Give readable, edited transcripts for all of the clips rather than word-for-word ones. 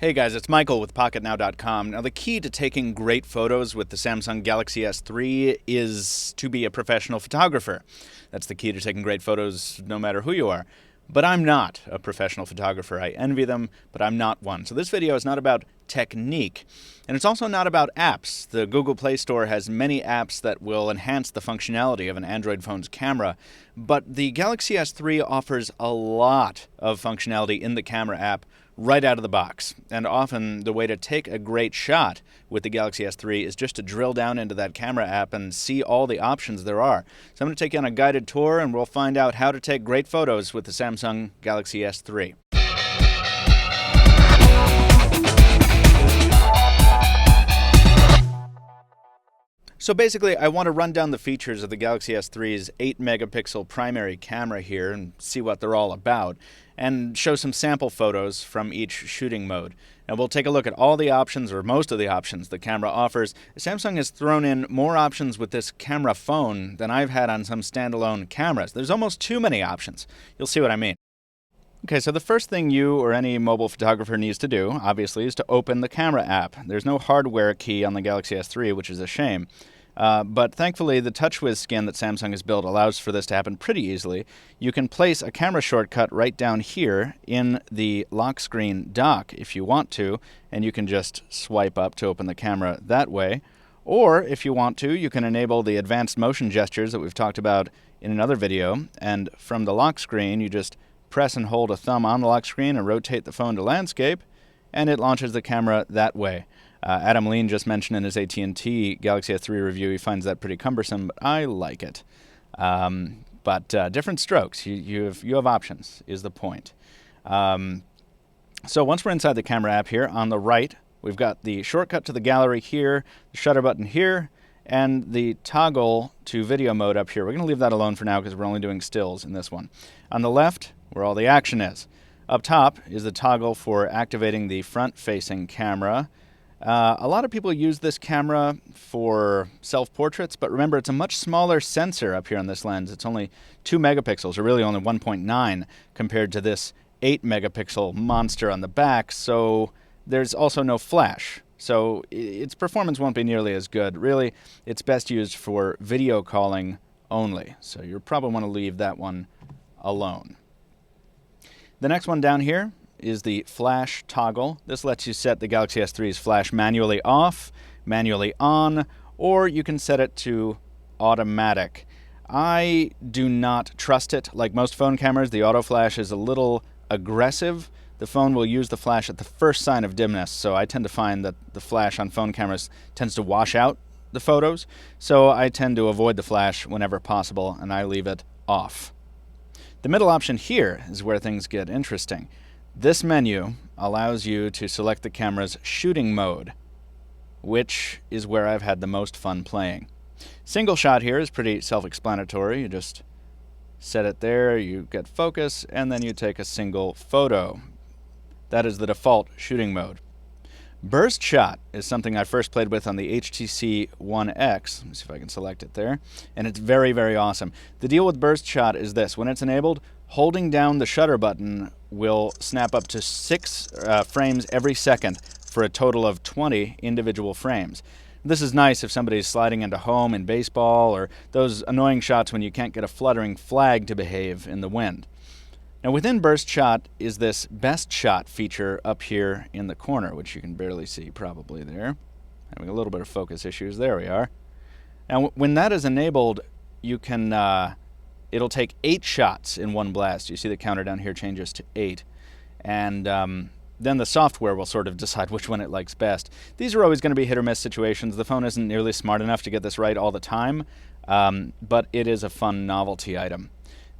Hey guys, it's Michael with Pocketnow.com. Now, the key to taking great photos with the Samsung Galaxy S3 is to be a professional photographer. That's the key to taking great photos no matter who you are. But I'm not a professional photographer. I envy them, but I'm not one. So this video is not about technique, and it's also not about apps. The Google Play Store has many apps that will enhance the functionality of an Android phone's camera, but the Galaxy S3 offers a lot of functionality in the camera app right out of the box. And often the way to take a great shot with the Galaxy S3 is just to drill down into that camera app and see all the options there are. So I'm going to take you on a guided tour and we'll find out how to take great photos with the Samsung Galaxy S3. So basically, I want to run down the features of the Galaxy S3's 8-megapixel primary camera here and see what they're all about, and show some sample photos from each shooting mode. And we'll take a look at all the options, or most of the options, the camera offers. Samsung has thrown in more options with this camera phone than I've had on some standalone cameras. There's almost too many options. You'll see what I mean. Okay, so the first thing you or any mobile photographer needs to do, obviously, is to open the camera app. There's no hardware key on the Galaxy S3, which is a shame. But thankfully, the TouchWiz skin that Samsung has built allows for this to happen pretty easily. You can place a camera shortcut right down here in the lock screen dock if you want to, and you can just swipe up to open the camera that way. Or, if you want to, you can enable the advanced motion gestures that we've talked about in another video, and from the lock screen, you just press and hold a thumb on the lock screen and rotate the phone to landscape, and it launches the camera that way. Adam Lean just mentioned in his AT&T Galaxy S3 review he finds that pretty cumbersome, but I like it. But different strokes. You have options, is the point. So once we're inside the camera app here, on the right, we've got the shortcut to the gallery here, the shutter button here, and the toggle to video mode up here. We're going to leave that alone for now because we're only doing stills in this one. On the left, where all the action is. Up top is the toggle for activating the front-facing camera. A lot of people use this camera for self-portraits, but remember, it's a much smaller sensor up here on this lens. It's only 2 megapixels, or really only 1.9, compared to this 8-megapixel monster on the back, so there's also no flash. So its performance won't be nearly as good. Really, it's best used for video calling only, so you'll probably want to leave that one alone. The next one down here is the flash toggle. This lets you set the Galaxy S3's flash manually off, manually on, or you can set it to automatic. I do not trust it. Like most phone cameras, the auto flash is a little aggressive. The phone will use the flash at the first sign of dimness, so I tend to find that the flash on phone cameras tends to wash out the photos, so I tend to avoid the flash whenever possible, and I leave it off. The middle option here is where things get interesting. This menu allows you to select the camera's shooting mode, which is where I've had the most fun playing. Single shot here is pretty self-explanatory. You just set it there, you get focus, and then you take a single photo. That is the default shooting mode. Burst shot is something I first played with on the HTC One X. Let me see if I can select it there. And it's very, very awesome. The deal with burst shot is this. When it's enabled, holding down the shutter button will snap up to 6 frames every second for a total of 20 individual frames. This is nice if somebody's sliding into home in baseball, or those annoying shots when you can't get a fluttering flag to behave in the wind. Now within burst shot is this best shot feature up here in the corner, which you can barely see probably there. Having a little bit of focus issues. There we are. Now when that is enabled, you can it'll take 8 shots in one blast. You see the counter down here changes to 8. And then the software will sort of decide which one it likes best. These are always going to be hit or miss situations. The phone isn't nearly smart enough to get this right all the time, but it is a fun novelty item.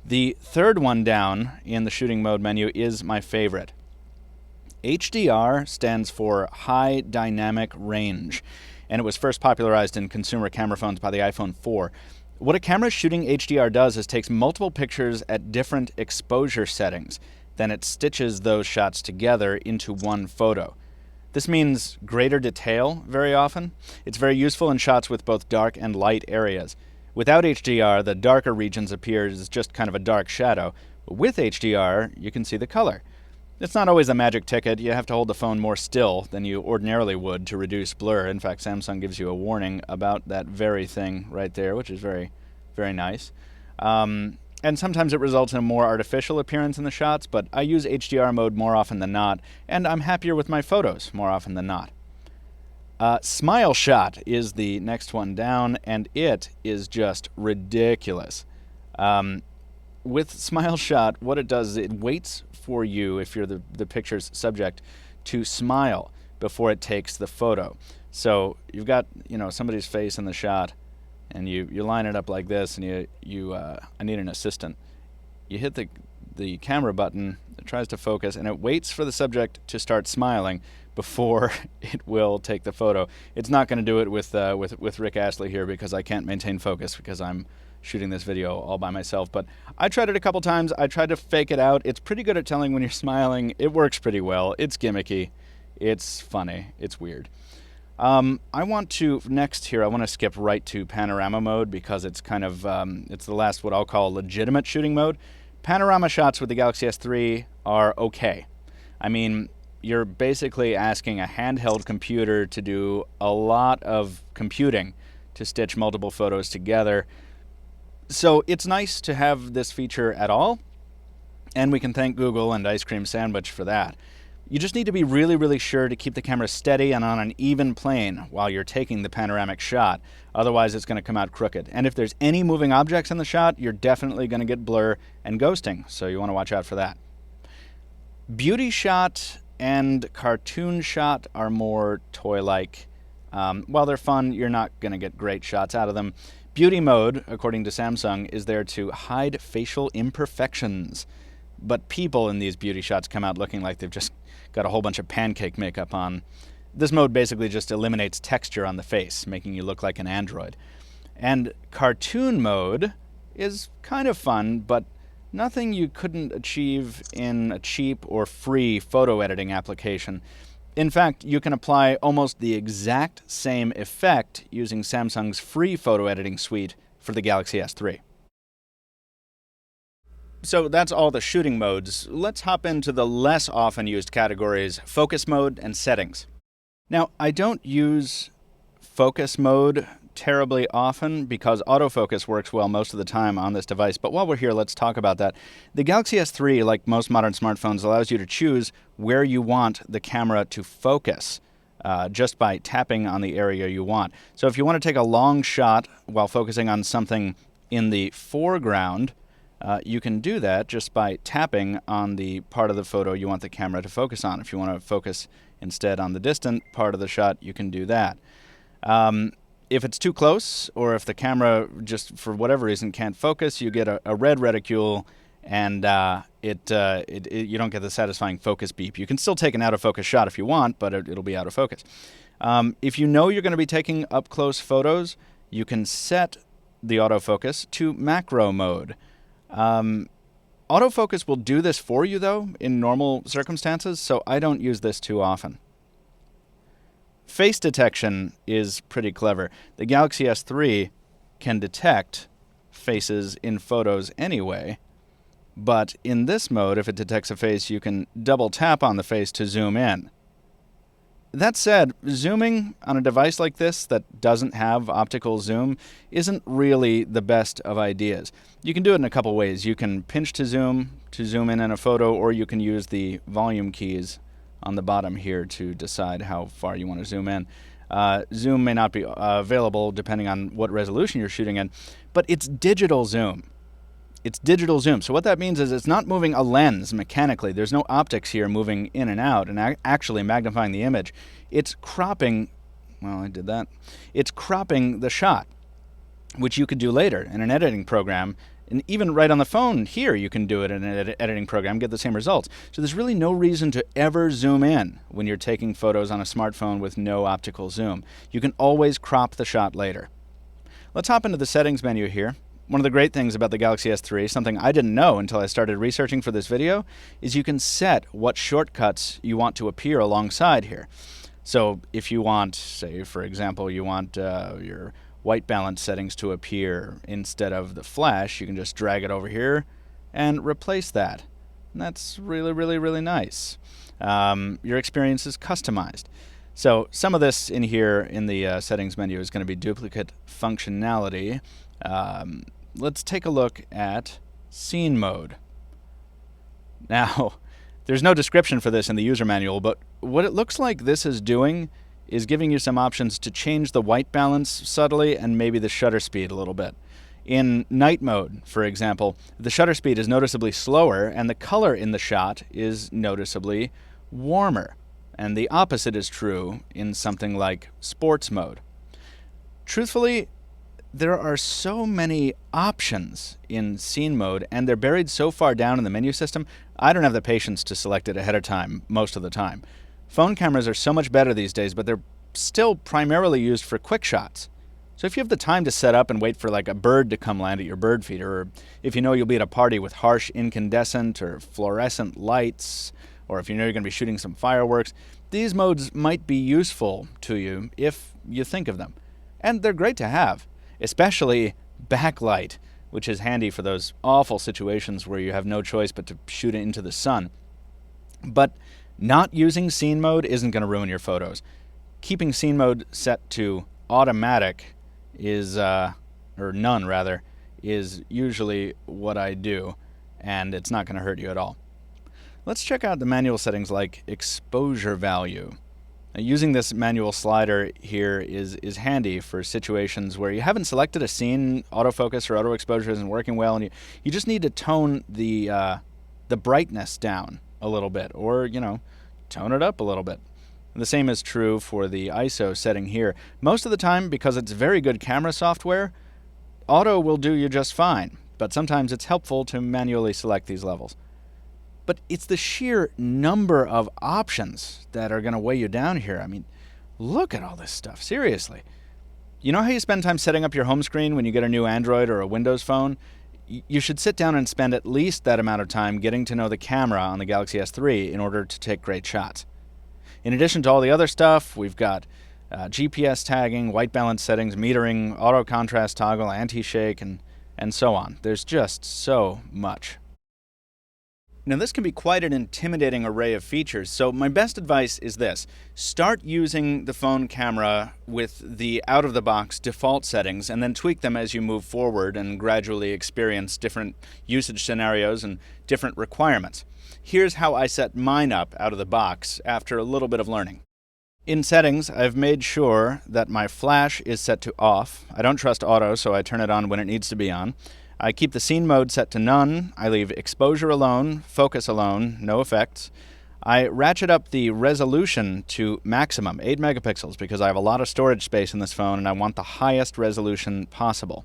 The third one down in the shooting mode menu is my favorite. HDR stands for High Dynamic Range, and it was first popularized in consumer camera phones by the iPhone 4. What a camera shooting HDR does is takes multiple pictures at different exposure settings. Then it stitches those shots together into one photo. This means greater detail very often. It's very useful in shots with both dark and light areas. Without HDR, the darker regions appear as just kind of a dark shadow. But with HDR, you can see the color. It's not always a magic ticket. You have to hold the phone more still than you ordinarily would to reduce blur. In fact, Samsung gives you a warning about that very thing right there, which is very, very nice. And sometimes it results in a more artificial appearance in the shots, but I use HDR mode more often than not, and I'm happier with my photos more often than not. Smile shot is the next one down, and it is just ridiculous. With Smile Shot, what it does is it waits for you, if you're the picture's subject, to smile before it takes the photo. So you've got somebody's face in the shot, and you line it up like this, and I need an assistant. You hit the camera button, it tries to focus, and it waits for the subject to start smiling before it will take the photo. It's not going to do it with Rick Astley here because I can't maintain focus because I'm shooting this video all by myself. But I tried it a couple times. I tried to fake it out. It's pretty good at telling when you're smiling. It works pretty well. It's gimmicky. It's funny. It's weird. I want to skip right to panorama mode because it's kind of it's the last what I'll call legitimate shooting mode. Panorama shots with the Galaxy S3 are okay. I mean, you're basically asking a handheld computer to do a lot of computing to stitch multiple photos together. So it's nice to have this feature at all, and we can thank Google and Ice Cream Sandwich for that. You just need to be really, really sure to keep the camera steady and on an even plane while you're taking the panoramic shot. Otherwise, it's going to come out crooked. And if there's any moving objects in the shot, you're definitely going to get blur and ghosting, so you want to watch out for that. Beauty shot and cartoon shot are more toy-like. While they're fun, you're not going to get great shots out of them. Beauty mode, according to Samsung, is there to hide facial imperfections. But people in these beauty shots come out looking like they've just got a whole bunch of pancake makeup on. This mode basically just eliminates texture on the face, making you look like an android. And cartoon mode is kind of fun, but nothing you couldn't achieve in a cheap or free photo editing application. In fact, you can apply almost the exact same effect using Samsung's free photo editing suite for the Galaxy S3. So that's all the shooting modes. Let's hop into the less often used categories, focus mode and settings. Now, I don't use focus mode terribly often because autofocus works well most of the time on this device. But while we're here, let's talk about that. The Galaxy S3, like most modern smartphones, allows you to choose where you want the camera to focus just by tapping on the area you want. So if you want to take a long shot while focusing on something in the foreground, you can do that just by tapping on the part of the photo you want the camera to focus on. If you want to focus instead on the distant part of the shot, you can do that. If it's too close, or if the camera just for whatever reason can't focus, you get a red reticule, and you don't get the satisfying focus beep. You can still take an out-of-focus shot if you want, but it'll be out of focus. If you know you're going to be taking up-close photos, you can set the autofocus to macro mode. Autofocus will do this for you, though, in normal circumstances, so I don't use this too often. Face detection is pretty clever. The Galaxy S3 can detect faces in photos anyway, but in this mode, if it detects a face, you can double tap on the face to zoom in. That said, zooming on a device like this that doesn't have optical zoom isn't really the best of ideas. You can do it in a couple ways. You can pinch to zoom in a photo, or you can use the volume keys on the bottom here to decide how far you want to zoom in. Zoom may not be available depending on what resolution you're shooting in, but it's digital zoom. It's digital zoom. So what that means is it's not moving a lens mechanically. There's no optics here moving in and out and actually magnifying the image. It's cropping, well, I did that. It's cropping the shot, which you could do later in an editing program. And even right on the phone here, you can do it in an editing program, get the same results. So there's really no reason to ever zoom in when you're taking photos on a smartphone with no optical zoom. You can always crop the shot later. Let's hop into the settings menu here. One of the great things about the Galaxy S3, something I didn't know until I started researching for this video, is you can set what shortcuts you want to appear alongside here. So if you want, say, for example, you want your white balance settings to appear instead of the flash, you can just drag it over here and replace that. And that's really, really, really nice. Your experience is customized. So some of this in here in the settings menu is going to be duplicate functionality. Let's take a look at scene mode. Now, there's no description for this in the user manual, but what it looks like this is doing is giving you some options to change the white balance subtly and maybe the shutter speed a little bit. In night mode, for example, the shutter speed is noticeably slower and the color in the shot is noticeably warmer. And the opposite is true in something like sports mode. Truthfully, there are so many options in scene mode, and they're buried so far down in the menu system, I don't have the patience to select it ahead of time most of the time. Phone cameras are so much better these days, but they're still primarily used for quick shots. So if you have the time to set up and wait for like a bird to come land at your bird feeder, or if you know you'll be at a party with harsh incandescent or fluorescent lights, or if you know you're going to be shooting some fireworks, these modes might be useful to you if you think of them. And they're great to have, especially backlight, which is handy for those awful situations where you have no choice but to shoot it into the sun. But not using scene mode isn't going to ruin your photos. Keeping scene mode set to automatic is, or none rather, is usually what I do, and it's not going to hurt you at all. Let's check out the manual settings like exposure value. Now, using this manual slider here is handy for situations where you haven't selected a scene, autofocus or auto exposure isn't working well, and you just need to tone the brightness down a little bit, or, tone it up a little bit. And the same is true for the ISO setting here. Most of the time, because it's very good camera software, auto will do you just fine, but sometimes it's helpful to manually select these levels. But it's the sheer number of options that are going to weigh you down here. I mean, look at all this stuff, seriously. You know how you spend time setting up your home screen when you get a new Android or a Windows phone? You should sit down and spend at least that amount of time getting to know the camera on the Galaxy S3 in order to take great shots. In addition to all the other stuff, we've got GPS tagging, white balance settings, metering, auto contrast toggle, anti-shake, and so on. There's just so much. Now, this can be quite an intimidating array of features, so my best advice is this. Start using the phone camera with the out-of-the-box default settings and then tweak them as you move forward and gradually experience different usage scenarios and different requirements. Here's how I set mine up out of the box after a little bit of learning. In settings, I've made sure that my flash is set to off. I don't trust auto, so I turn it on when it needs to be on. I keep the scene mode set to none. I leave exposure alone, focus alone, no effects. I ratchet up the resolution to maximum, 8 megapixels, because I have a lot of storage space in this phone and I want the highest resolution possible.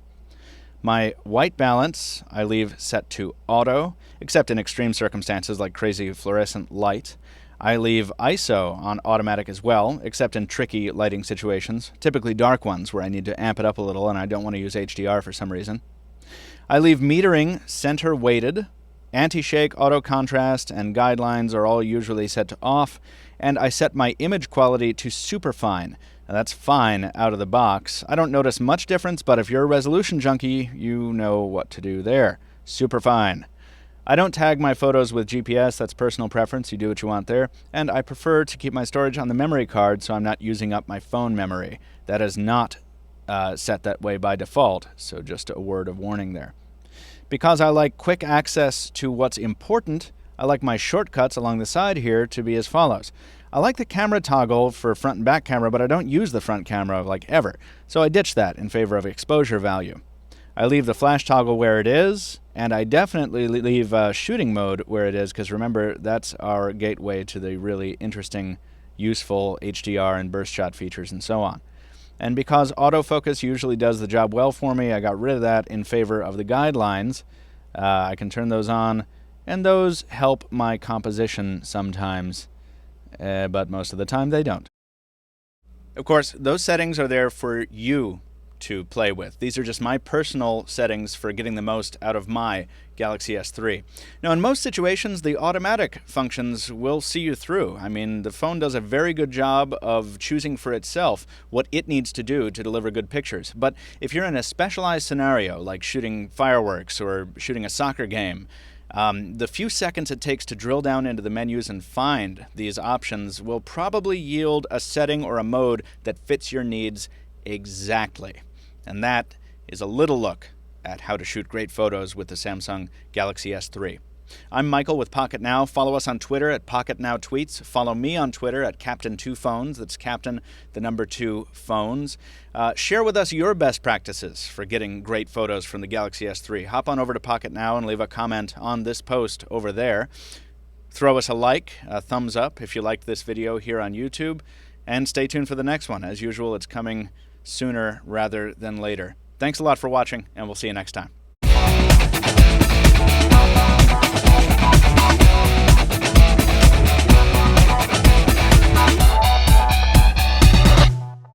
My white balance I leave set to auto, except in extreme circumstances like crazy fluorescent light. I leave ISO on automatic as well, except in tricky lighting situations, typically dark ones where I need to amp it up a little and I don't want to use HDR for some reason. I leave metering center weighted, anti-shake, auto contrast, and guidelines are all usually set to off, and I set my image quality to superfine. Now that's fine out of the box. I don't notice much difference, but if you're a resolution junkie, you know what to do there. Superfine. I don't tag my photos with GPS, that's personal preference, you do what you want there, and I prefer to keep my storage on the memory card so I'm not using up my phone memory. That is not set that way by default, so just a word of warning there. Because I like quick access to what's important, I like my shortcuts along the side here to be as follows. I like the camera toggle for front and back camera, but I don't use the front camera like ever, so I ditch that in favor of exposure value. I leave the flash toggle where it is, and I definitely leave shooting mode where it is, because remember, that's our gateway to the really interesting, useful HDR and burst shot features and so on. And because autofocus usually does the job well for me, I got rid of that in favor of the guidelines. I can turn those on, and those help my composition sometimes, but most of the time they don't. Of course, those settings are there for you to play with. These are just my personal settings for getting the most out of my Galaxy S3. Now, in most situations, the automatic functions will see you through. I mean, the phone does a very good job of choosing for itself what it needs to do to deliver good pictures. But if you're in a specialized scenario, like shooting fireworks or shooting a soccer game, The few seconds it takes to drill down into the menus and find these options will probably yield a setting or a mode that fits your needs exactly. And that is a little look at how to shoot great photos with the Samsung Galaxy S3. I'm Michael with Pocketnow. Follow us on Twitter at PocketNowTweets. Follow me on Twitter at Captain2Phones. That's Captain, the number 2 phones. Share with us your best practices for getting great photos from the Galaxy S3. Hop on over to Pocketnow and leave a comment on this post over there. Throw us a like, a thumbs up if you liked this video here on YouTube. And stay tuned for the next one. As usual, it's coming sooner rather than later. Thanks a lot for watching, and we'll see you next time.